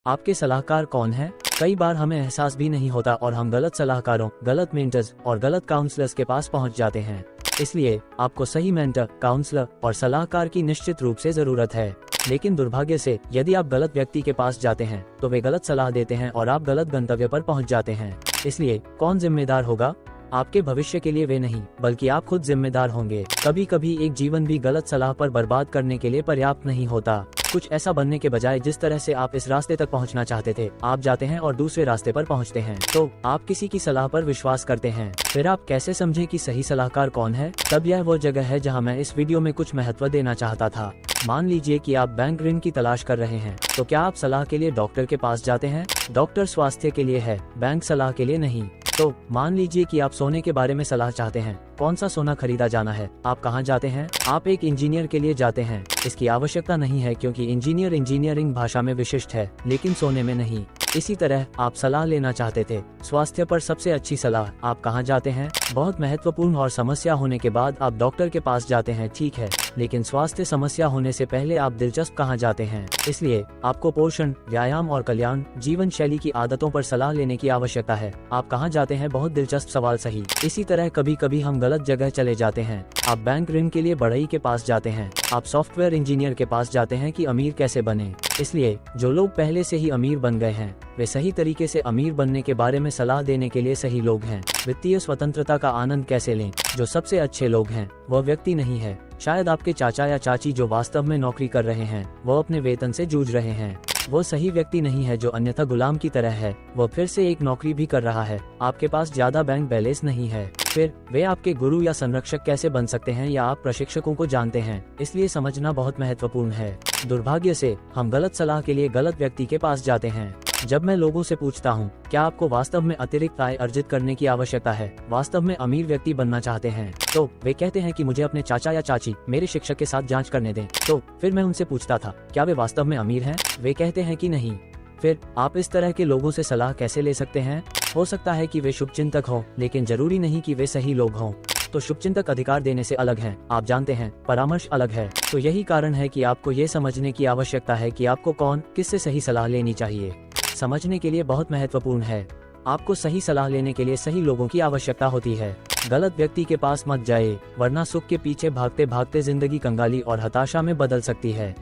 आपके सलाहकार कौन है? कई बार हमें एहसास भी नहीं होता और हम गलत सलाहकारों, गलत मेंटर्स और गलत काउंसलर्स के पास पहुंच जाते हैं। इसलिए आपको सही मेंटर, काउंसलर और सलाहकार की निश्चित रूप से जरूरत है। लेकिन दुर्भाग्य से यदि आप गलत व्यक्ति के पास जाते हैं तो वे गलत सलाह देते हैं और आप गलत गंतव्य पर पहुंच जाते हैं। इसलिए कौन जिम्मेदार होगा? आपके भविष्य के लिए वे नहीं, बल्कि आप खुद जिम्मेदार होंगे। कभी कभी एक जीवन भी गलत सलाह पर बर्बाद करने के लिए पर्याप्त नहीं होता। कुछ ऐसा बनने के बजाय जिस तरह से आप इस रास्ते तक पहुंचना चाहते थे, आप जाते हैं और दूसरे रास्ते पर पहुंचते हैं। तो आप किसी की सलाह पर विश्वास करते हैं। फिर आप कैसे समझें कि सही सलाहकार कौन है? तब यह वो जगह है जहां मैं इस वीडियो में कुछ महत्व देना चाहता था। मान लीजिए कि आप बैंक ऋण की तलाश कर रहे हैं, तो क्या आप सलाह के लिए डॉक्टर के पास जाते हैं? डॉक्टर स्वास्थ्य के लिए है, बैंक सलाह के लिए नहीं। तो मान लीजिए कि आप सोने के बारे में सलाह चाहते हैं, कौन सा सोना खरीदा जाना है, आप कहां जाते हैं? आप एक इंजीनियर के लिए जाते हैं। इसकी आवश्यकता नहीं है क्योंकि इंजीनियर इंजीनियरिंग भाषा में विशिष्ट है, लेकिन सोने में नहीं। इसी तरह आप सलाह लेना चाहते थे, स्वास्थ्य पर सबसे अच्छी सलाह, आप कहां जाते हैं? बहुत महत्वपूर्ण और समस्या होने के बाद आप डॉक्टर के पास जाते हैं, ठीक है, लेकिन स्वास्थ्य समस्या होने से पहले आप दिलचस्प कहां जाते हैं? इसलिए आपको पोषण, व्यायाम और कल्याण जीवन शैली की आदतों पर सलाह लेने की आवश्यकता है। आप कहां जाते हैं? बहुत दिलचस्प सवाल, सही। इसी तरह कभी कभी हम गलत जगह चले जाते हैं। आप बैंक ऋण के लिए बढ़ई के पास जाते हैं, आप सॉफ्टवेयर इंजीनियर के पास जाते हैं कि अमीर कैसे बने। इसलिए जो लोग पहले से ही अमीर बन गए हैं, वे सही तरीके से अमीर बनने के बारे में सलाह देने के लिए सही लोग हैं। वित्तीय स्वतंत्रता का आनंद कैसे लें? जो सबसे अच्छे लोग हैं वह व्यक्ति नहीं है। शायद आपके चाचा या चाची जो वास्तव में नौकरी कर रहे हैं, वो अपने वेतन से जूझ रहे हैं। वो सही व्यक्ति नहीं है जो अन्यथा गुलाम की तरह है। वो फिर से एक नौकरी भी कर रहा है, आपके पास ज्यादा बैंक बैलेंस नहीं है। फिर वे आपके गुरु या संरक्षक कैसे बन सकते हैं, या आप प्रशिक्षकों को जानते हैं? इसलिए समझना बहुत महत्वपूर्ण है। दुर्भाग्य से हम गलत सलाह के लिए गलत व्यक्ति के पास जाते हैं। जब मैं लोगों से पूछता हूँ, क्या आपको वास्तव में अतिरिक्त आय अर्जित करने की आवश्यकता है, वास्तव में अमीर व्यक्ति बनना चाहते हैं, तो वे कहते हैं कि मुझे अपने चाचा या चाची मेरे शिक्षक के साथ जांच करने दें। तो फिर मैं उनसे पूछता था, क्या वे वास्तव में अमीर हैं? वे कहते हैं कि नहीं। फिर आप इस तरह के लोगों से सलाह कैसे ले सकते हैं? हो सकता है कि वे शुभचिंतक हों, लेकिन जरूरी नहीं कि वे सही लोग हों। तो शुभचिंतक अधिकार देने से अलग हैं, आप जानते हैं, परामर्श अलग है। तो यही कारण है कि आपको ये समझने की आवश्यकता है कि आपको कौन, किससे सही सलाह लेनी चाहिए। समझने के लिए बहुत महत्वपूर्ण है। आपको सही सलाह लेने के लिए सही लोगों की आवश्यकता होती है। गलत व्यक्ति के पास मत जाए, वरना सुख के पीछे भागते भागते जिंदगी कंगाली और हताशा में बदल सकती है।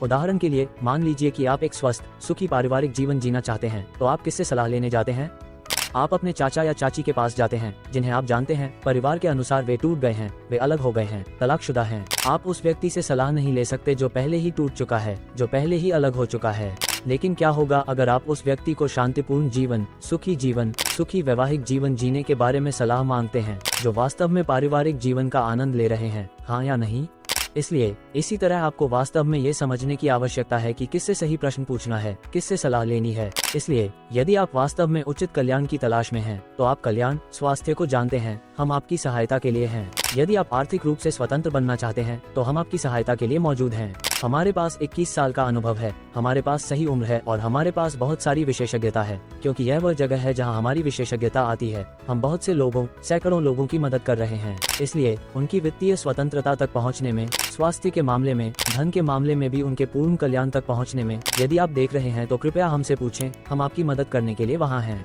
उदाहरण के लिए मान लीजिए कि आप एक स्वस्थ, सुखी पारिवारिक जीवन जीना चाहते हैं, तो आप किससे सलाह लेने जाते हैं? आप अपने चाचा या चाची के पास जाते हैं, जिन्हें आप जानते हैं परिवार के अनुसार वे टूट गए हैं, वे अलग हो गए हैं, तलाकशुदा हैं। आप उस व्यक्ति से सलाह नहीं ले सकते जो पहले ही टूट चुका है, जो पहले ही अलग हो चुका है। लेकिन क्या होगा अगर आप उस व्यक्ति को शांतिपूर्ण जीवन, सुखी वैवाहिक जीवन जीने के बारे में सलाह मांगते हैं, जो वास्तव में पारिवारिक जीवन का आनंद ले रहे हैं, हाँ या नहीं? इसलिए इसी तरह आपको वास्तव में ये समझने की आवश्यकता है कि किससे सही प्रश्न पूछना है, किससे सलाह लेनी है। इसलिए यदि आप वास्तव में उचित कल्याण की तलाश में हैं, तो आप कल्याण, स्वास्थ्य को जानते हैं, हम आपकी सहायता के लिए हैं। यदि आप आर्थिक रूप से स्वतंत्र बनना चाहते हैं, तो हम आपकी सहायता के लिए मौजूद हैं। हमारे पास 21 साल का अनुभव है, हमारे पास सही उम्र है और हमारे पास बहुत सारी विशेषज्ञता है, क्योंकि यह वह जगह है जहां हमारी विशेषज्ञता आती है। हम बहुत से लोगों, सैकड़ों लोगों की मदद कर रहे हैं, इसलिए उनकी वित्तीय स्वतंत्रता तक पहुंचने में, स्वास्थ्य के मामले में, धन के मामले में भी उनके पूर्ण कल्याण तक पहुंचने में। यदि आप देख रहे हैं तो कृपया हमसे पूछें, हम आपकी मदद करने के लिए वहां हैं।